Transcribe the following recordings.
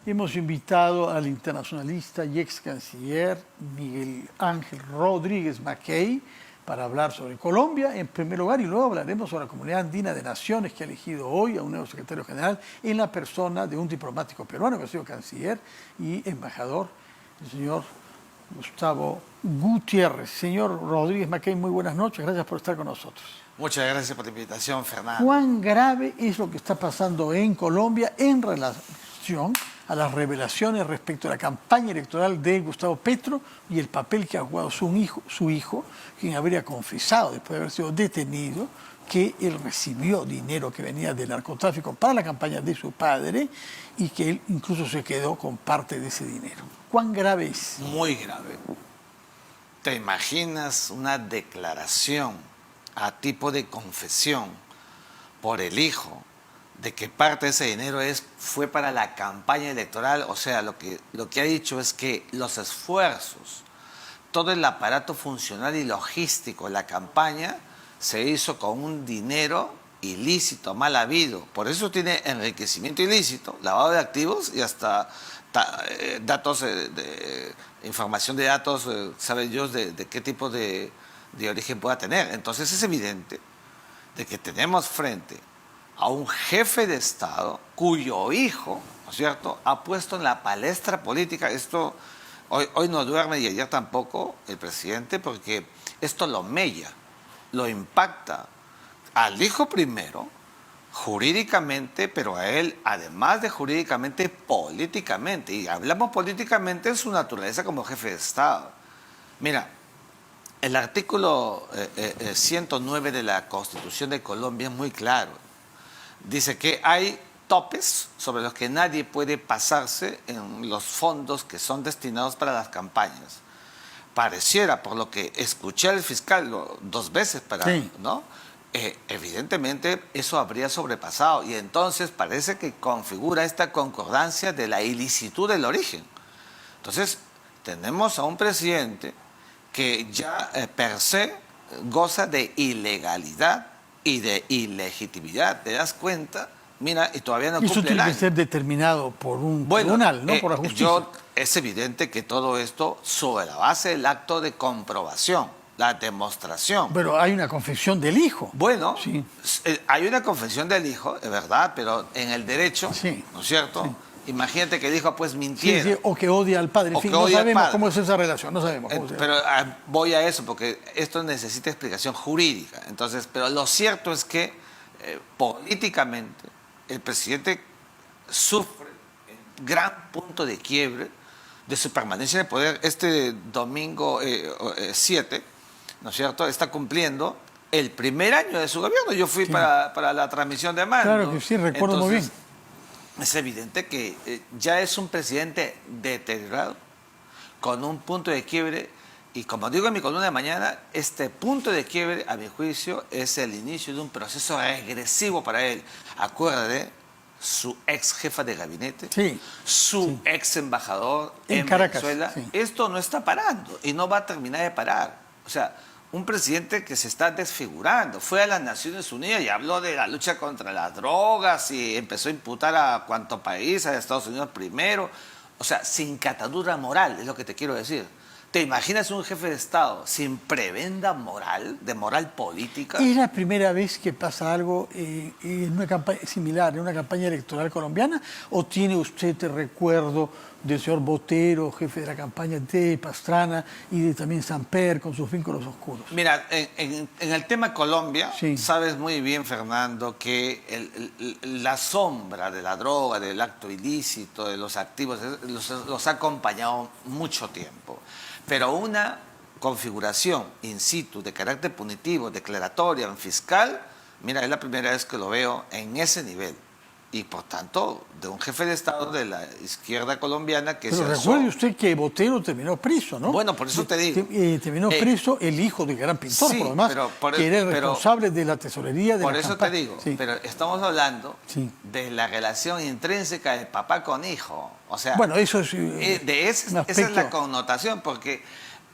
hemos invitado al internacionalista y ex canciller Miguel Ángel Rodríguez Mackey para hablar sobre Colombia en primer lugar, y luego hablaremos sobre la Comunidad Andina de Naciones que ha elegido hoy a un nuevo secretario general en la persona de un diplomático peruano que ha sido canciller y embajador, el señor Gustavo Gutiérrez. Señor Rodríguez Mackey, muy buenas noches, gracias por estar con nosotros. Muchas gracias por la invitación, Fernando. ¿Cuán grave es lo que está pasando en Colombia en relación a las revelaciones respecto a la campaña electoral de Gustavo Petro y el papel que ha jugado su hijo, quien habría confesado, después de haber sido detenido, que él recibió dinero que venía del narcotráfico para la campaña de su padre y que él incluso se quedó con parte de ese dinero? ¿Cuán grave es? Muy grave. ¿Te imaginas una declaración a tipo de confesión por el hijo de que parte de ese dinero fue para la campaña electoral? O sea, lo que ha dicho es que los esfuerzos, todo el aparato funcional y logístico de la campaña se hizo con un dinero ilícito, mal habido. Por eso tiene enriquecimiento ilícito, lavado de activos y hasta datos, información de datos, sabe Dios de qué tipo de origen pueda tener. Entonces es evidente de que tenemos frente a un jefe de Estado cuyo hijo, ¿no es cierto?, ha puesto en la palestra política. Esto hoy no duerme y ayer tampoco el presidente, porque esto lo mella, lo impacta al hijo primero, jurídicamente, pero a él, además de jurídicamente, políticamente. Y hablamos políticamente en su naturaleza como jefe de Estado. Mira, el artículo 109 de la Constitución de Colombia es muy claro. Dice que hay topes sobre los que nadie puede pasarse en los fondos que son destinados para las campañas. Pareciera, por lo que escuché al fiscal 2 veces, Sí, ¿no? Evidentemente eso habría sobrepasado, y entonces parece que configura esta concordancia de la ilicitud del origen. Entonces tenemos a un presidente que ya per se goza de ilegalidad y de ilegitimidad. ¿Te das cuenta? Mira, y todavía no y eso cumple el tiene que año. ser determinado por un tribunal, no por la justicia. Es evidente que todo esto sobre la base del acto de comprobación, la demostración. Pero hay una confesión del hijo. Bueno, Sí. Hay una confesión del hijo, es verdad, pero en el derecho, Sí. ¿no es cierto? Sí. Imagínate que el hijo pues Sí, mintiera. sí, o que odia al padre. En O fin, que no odia al sabemos padre. cómo es esa relación, no sabemos cómo se llama. Pero voy a eso porque esto necesita explicación jurídica. Entonces, pero lo cierto es que políticamente el presidente sufre el gran punto de quiebre de su permanencia en el poder. Este domingo 7, ¿no es cierto?, está cumpliendo el primer año de su gobierno. Yo fui para la transmisión de mando. Claro que sí, recuerdo muy bien. Es evidente que ya es un presidente deteriorado, con un punto de quiebre, y como digo en mi columna de mañana, este punto de quiebre, a mi juicio, es el inicio de un proceso regresivo para él. Acuérdate, su ex jefa de gabinete, su ex embajador en Caracas, Venezuela, esto no está parando y no va a terminar de parar. O sea, un presidente que se está desfigurando. Fue a las Naciones Unidas y habló de la lucha contra las drogas y empezó a imputar a cuánto país, a Estados Unidos primero. O sea, sin catadura moral, es lo que te quiero decir. ¿Te imaginas un jefe de Estado sin prebenda moral, de moral política? ¿Es la primera vez que pasa algo en una campaña similar, en una campaña electoral colombiana? ¿O tiene usted el recuerdo del señor Botero, jefe de la campaña de Pastrana, y de también Samper con sus vínculos oscuros? Mira, en el tema Colombia, sabes muy bien, Fernando, que la sombra de la droga, del acto ilícito, de los activos, los ha acompañado mucho tiempo. Pero una configuración in situ de carácter punitivo, declaratoria, en fiscal, mira, es la primera vez que lo veo en ese nivel. Y por tanto, de un jefe de Estado de la izquierda colombiana que Pero recuerde usted que Botero terminó preso, ¿no? Bueno, por eso te digo. Terminó preso el hijo del gran pintor, por lo demás, que era el responsable de la tesorería de la campaña. Por eso te digo, pero estamos hablando de la relación intrínseca del papá con hijo. O sea, bueno, eso es esa es la connotación, porque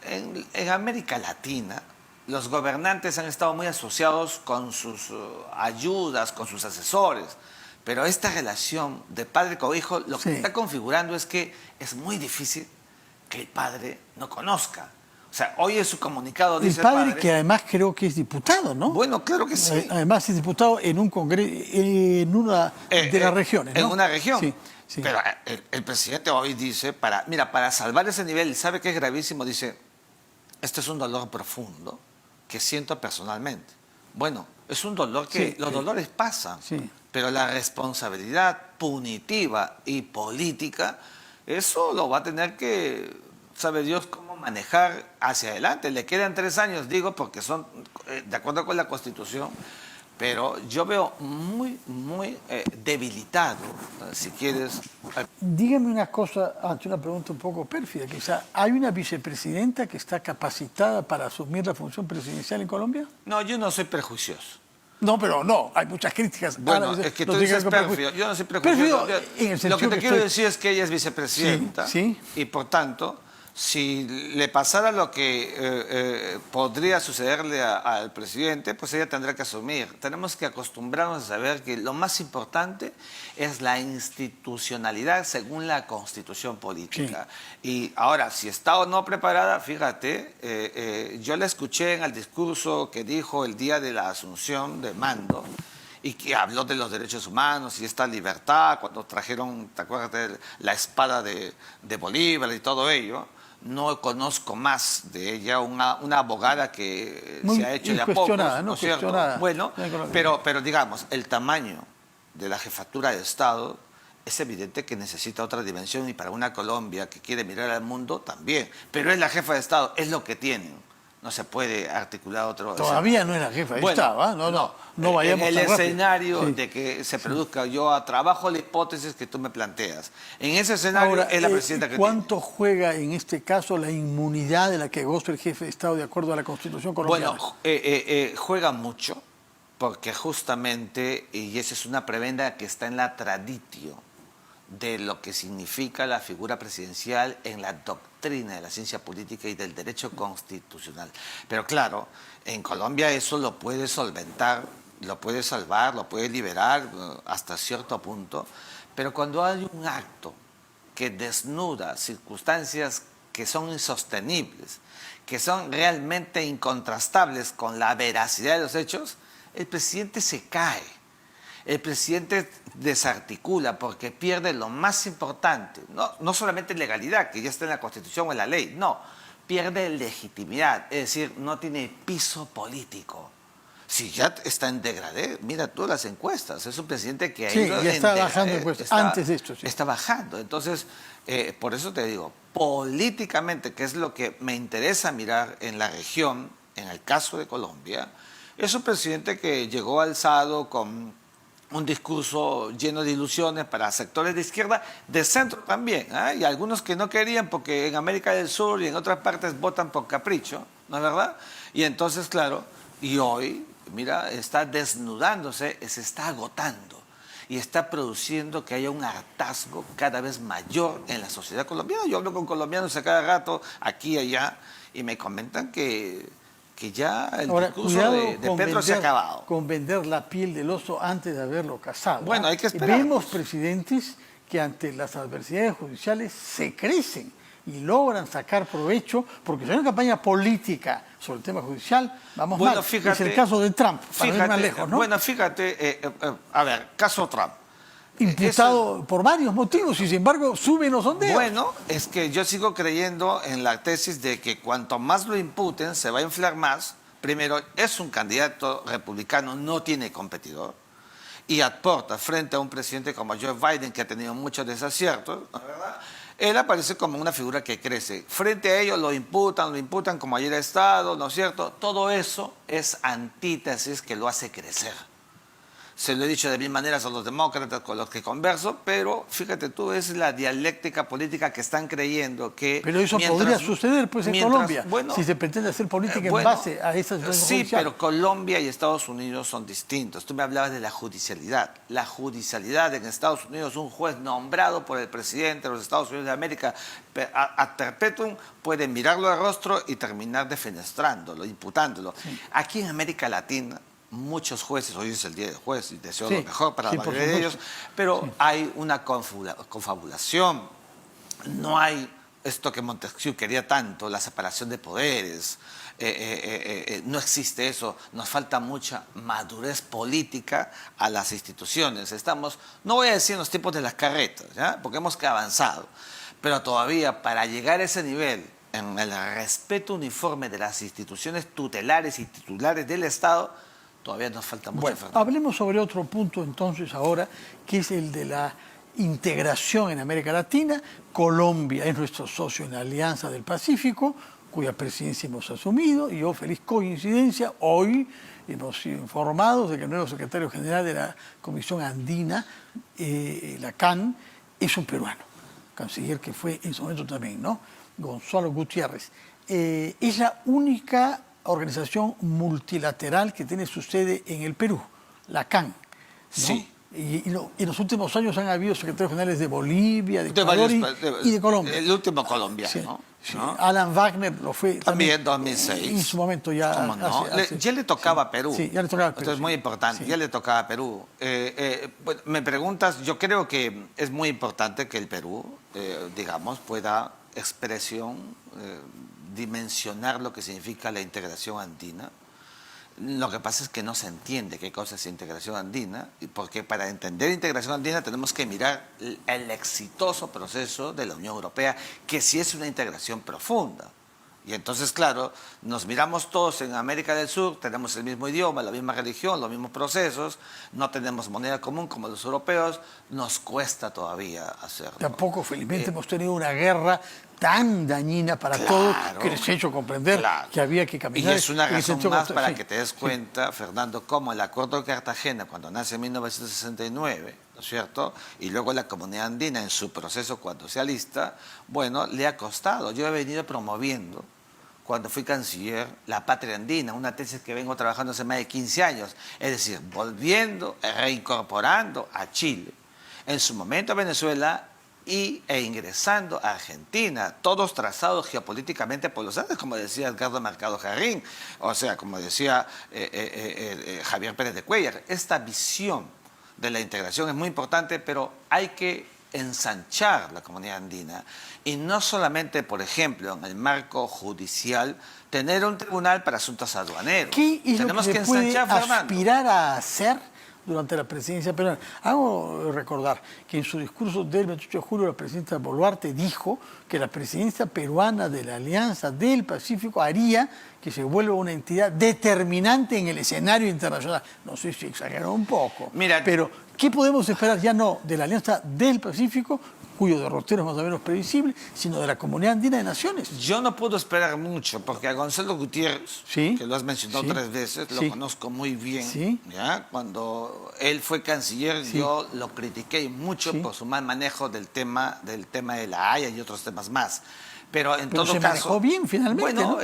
en América Latina los gobernantes han estado muy asociados con sus ayudas, con sus asesores. Pero esta relación de padre con hijo lo que Sí. está configurando es que es muy difícil que el padre no conozca. O sea, hoy en su comunicado El dice padre, que además creo que es diputado, ¿no? Bueno, claro que sí. Además es diputado en un congreso, en una de las regiones, ¿no? En una región. Sí, sí. Pero el presidente hoy dice, para salvar ese nivel, ¿sabe qué es gravísimo? Dice, este es un dolor profundo que siento personalmente. Bueno, es un dolor que Sí, los dolores pasan, sí. pero la responsabilidad punitiva y política, eso lo va a tener que, sabe Dios cómo manejar hacia adelante. Le quedan 3 años, digo, porque son de acuerdo con la Constitución, pero yo veo muy debilitado, si quieres. Dígame una cosa, ante una pregunta un poco pérfida, quizá. ¿Hay una vicepresidenta que está capacitada para asumir la función presidencial en Colombia? No, yo no soy prejuicioso. No, pero no, hay muchas críticas. Bueno, es que tú dices pérfido, yo no soy prejuicioso. En el Lo que sentido te que quiero estoy- decir es que ella es vicepresidenta Sí, y por tanto, si le pasara lo que podría sucederle al presidente, pues ella tendrá que asumir. Tenemos que acostumbrarnos a saber que lo más importante es la institucionalidad según la Constitución política. Y ahora, si está o no preparada, fíjate, yo la escuché en el discurso que dijo el día de la asunción de mando, y que habló de los derechos humanos y esta libertad, cuando trajeron, ¿te acuerdas de la espada de Bolívar y todo ello? No conozco más de ella, una abogada que Muy se ha hecho de a pocos, incuestionada, ¿no? ¿no es cierto? Cuestionada. Bueno, En Colombia. pero digamos, el tamaño de la jefatura de Estado es evidente que necesita otra dimensión, y para una Colombia que quiere mirar al mundo también. Pero es la jefa de Estado, es lo que tienen. No se puede articular otro... Todavía no es la jefa, Bueno, estaba, no vayamos en el tan rápido. escenario Sí. de que se produzca, yo trabajo la hipótesis que tú me planteas. En ese escenario Ahora, es la presidenta que ¿cuánto juega en este caso la inmunidad de la que goza el jefe de Estado de acuerdo a la Constitución colombiana? Bueno, juega mucho, porque justamente, y esa es una prebenda que está en la traditio de lo que significa la figura presidencial en la doctrina de la ciencia política y del derecho constitucional. Pero claro, en Colombia eso lo puede solventar, lo puede salvar, lo puede liberar hasta cierto punto, pero cuando hay un acto que desnuda circunstancias que son insostenibles, que son realmente incontrastables con la veracidad de los hechos, el presidente se cae. El presidente desarticula porque pierde lo más importante, no solamente legalidad, que ya está en la Constitución o en la ley, no, pierde legitimidad, es decir, no tiene piso político. Si ya está en degradé, mira tú las encuestas, es un presidente que ha Sí, ido ya está en bajando degradé, encuestas, antes de esto, sí. Está bajando, entonces, por eso te digo, políticamente, que es lo que me interesa mirar en la región, en el caso de Colombia, es un presidente que llegó alzado con un discurso lleno de ilusiones para sectores de izquierda, de centro también, ¿eh? Y algunos que no querían porque en América del Sur y en otras partes votan por capricho, ¿no es verdad? Y entonces, claro, y hoy, mira, está desnudándose, se está agotando y está produciendo que haya un hartazgo cada vez mayor en la sociedad colombiana. Yo hablo con colombianos a cada rato, aquí y allá, y me comentan que ya el discurso de Petro se ha acabado. Con vender la piel del oso antes de haberlo cazado. Bueno, hay que esperar. Vemos presidentes que ante las adversidades judiciales se crecen y logran sacar provecho, porque si hay una campaña política sobre el tema judicial, vamos bueno, mal. Fíjate, es el caso de Trump, para ir más lejos, ¿no? Bueno, fíjate, a ver, caso Trump. Imputado por varios motivos y sin embargo suben los sondeos. Bueno, es que yo sigo creyendo en la tesis de que cuanto más lo imputen se va a inflar más. Primero, es un candidato republicano, no tiene competidor y aporta frente a un presidente como Joe Biden, que ha tenido muchos desaciertos, ¿no es verdad? Él aparece como una figura que crece. Frente a ellos lo imputan como ayer ha estado, ¿no es cierto? Todo eso es antítesis que lo hace crecer. Se lo he dicho de mil maneras a los demócratas con los que converso, pero fíjate tú, es la dialéctica política que están creyendo que... Pero eso podría suceder pues en Colombia, si se pretende hacer política en base a esas situaciones sí, judiciales. pero Colombia y Estados Unidos son distintos. Tú me hablabas de la judicialidad. La judicialidad en Estados Unidos, un juez nombrado por el presidente de los Estados Unidos de América ad perpetuum puede mirarlo al rostro y terminar defenestrándolo, imputándolo. Sí. Aquí en América Latina, muchos jueces, hoy es el día del juez y deseo Sí, lo mejor para sí, la por mayoría de supuesto. ellos, pero Sí. hay una confabulación, no hay esto que Montesquieu quería tanto, la separación de poderes, no existe eso, nos falta mucha madurez política a las instituciones. Estamos, no voy a decir en los tiempos de las carretas, ¿ya? Porque hemos avanzado, pero todavía para llegar a ese nivel, en el respeto uniforme de las instituciones tutelares y titulares del Estado, todavía nos falta mucho. Bueno, Fernando. hablemos sobre otro punto entonces ahora, que es el de la integración en América Latina. Colombia es nuestro socio en la Alianza del Pacífico, cuya presidencia hemos asumido, y feliz coincidencia, hoy hemos sido informados de que el nuevo secretario general de la Comisión Andina, la CAN, es un peruano, canciller que fue en su momento también, ¿no? Gonzalo Gutiérrez. Es la única organización multilateral que tiene su sede en el Perú, la CAN, ¿no? Sí. Y en los últimos años han habido secretarios generales de Bolivia, de Ecuador y de Colombia. El último colombiano, Sí, ¿no? sí. ¿No? Alan Wagner lo fue También en 2006. En su momento ya. ¿Cómo no? Ya le tocaba a Perú. Sí, ya le tocaba a Perú. Esto es muy sí. importante, Sí. ya le tocaba a Perú. Bueno, me preguntas, yo creo que es muy importante que el Perú, digamos, pueda dimensionar lo que significa la integración andina. Lo que pasa es que no se entiende qué cosa es integración andina, porque para entender integración andina tenemos que mirar el exitoso proceso de la Unión Europea, que sí es una integración profunda. Y entonces, claro, nos miramos todos en América del Sur, tenemos el mismo idioma, la misma religión, los mismos procesos, no tenemos moneda común como los europeos, nos cuesta todavía hacerlo. Tampoco, felizmente, hemos tenido una guerra tan dañina para todos que les he hecho comprender que había que caminar. Y es una razón más para sí. que te des cuenta, Fernando, cómo el Acuerdo de Cartagena, cuando nace en 1969, ¿no es cierto? Y luego la Comunidad Andina en su proceso cuando se alista, bueno, le ha costado. Yo he venido promoviendo, cuando fui canciller, la patria andina, una tesis que vengo trabajando hace más de 15 años, es decir, volviendo, reincorporando a Chile, en su momento a Venezuela e ingresando a Argentina, todos trazados geopolíticamente por los Andes, como decía Edgardo Mercado Jarrín, o sea, como decía Javier Pérez de Cuéllar. Esta visión de la integración es muy importante, pero hay que ensanchar la comunidad andina y no solamente, por ejemplo, en el marco judicial, tener un tribunal para asuntos aduaneros. ¿Qué es Tenemos lo que que se puede ensanchar, Fernando. aspirar a hacer durante la presidencia peruana? Hago recordar que en su discurso del 28 de julio la presidenta Boluarte dijo que la presidencia peruana de la Alianza del Pacífico haría que se vuelva una entidad determinante en el escenario internacional. No sé si exageró un poco, Mira, pero ¿qué podemos esperar ya no de la Alianza del Pacífico, cuyo derrotero es más o menos previsible, sino de la Comunidad Andina de Naciones? Yo no puedo esperar mucho, porque a Gonzalo Gutiérrez, Sí, que lo has mencionado sí, 3 veces, lo sí. conozco muy bien. Sí. ¿Ya? Cuando él fue canciller, Sí. yo lo critiqué mucho Sí. por su mal manejo del tema de la Haya y otros temas más. Pero en Pero todo se caso, manejó bien finalmente, bueno,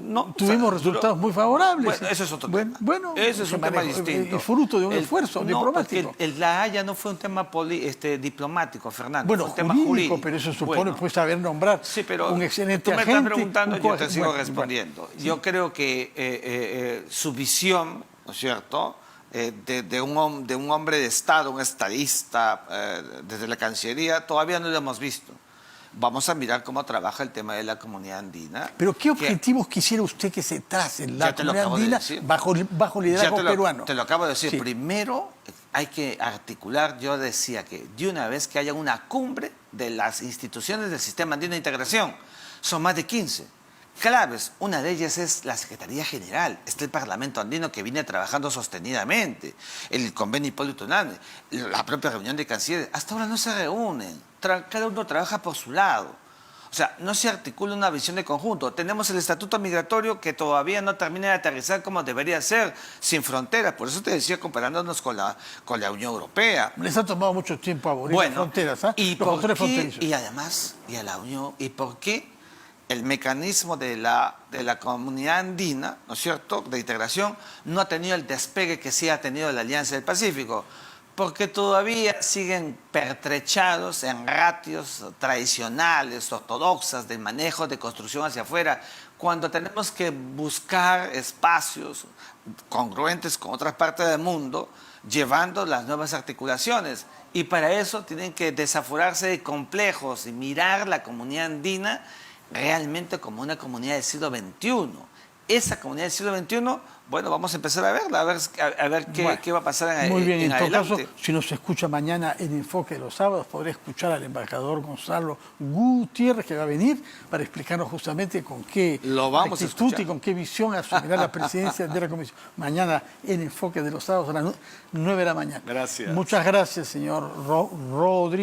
¿no? no, Tuvimos resultados muy favorables. Bueno, eso es otro tema. Bueno, eso es se un tema manejó, distinto. es fruto de un esfuerzo diplomático. Porque la Haya no fue un tema diplomático, Fernando. Bueno, fue un tema jurídico, jurídico. pero eso supone Bueno, pues saber nombrar sí, pero un excelente tú me agente. estás preguntando y yo te sigo bueno, respondiendo. bueno, Yo creo que su visión, ¿no es cierto?, de un hombre de Estado, un estadista, desde la Cancillería, todavía no lo hemos visto. Vamos a mirar cómo trabaja el tema de la comunidad andina. Pero ¿qué objetivos quisiera usted que se tracen la Ya te lo Comunidad acabo de Andina decir. bajo liderazgo peruano? Te lo acabo de decir. Sí. Primero hay que articular, yo decía que de una vez que haya una cumbre de las instituciones del Sistema Andino de Integración. Son más de 15. Claves, una de ellas es la Secretaría General, está el Parlamento Andino que viene trabajando sostenidamente, el convenio Hipólito Unanue, la propia reunión de cancilleres, hasta ahora no se reúnen, cada uno trabaja por su lado. O sea, no se articula una visión de conjunto. Tenemos el estatuto migratorio que todavía no termina de aterrizar como debería ser, sin fronteras. Por eso te decía, comparándonos con la Unión Europea. Les ha tomado mucho tiempo abolir las fronteras, ¿eh? ¿Y Los por controles qué? fronterizos. Y además, y a la Unión, ¿y por qué el mecanismo de la comunidad andina, ¿no es cierto?, de integración, no ha tenido el despegue que sí ha tenido la Alianza del Pacífico? porque todavía siguen pertrechados en ratios tradicionales, ortodoxas, del manejo de construcción hacia afuera, cuando tenemos que buscar espacios congruentes con otras partes del mundo, llevando las nuevas articulaciones. Y para eso tienen que desaforarse de complejos y mirar la comunidad andina realmente como una comunidad del siglo XXI. Esa comunidad del siglo XXI, bueno, vamos a empezar a verla, a ver qué va a pasar muy bien, en todo adelante. caso, si nos escucha mañana en Enfoque de los Sábados, podré escuchar al embajador Gonzalo Gutiérrez, que va a venir para explicarnos justamente con qué actitud y con qué visión asumirá la presidencia de la Comisión. Mañana en Enfoque de los Sábados a las 9 de la mañana. Gracias. Muchas gracias, señor Rodríguez.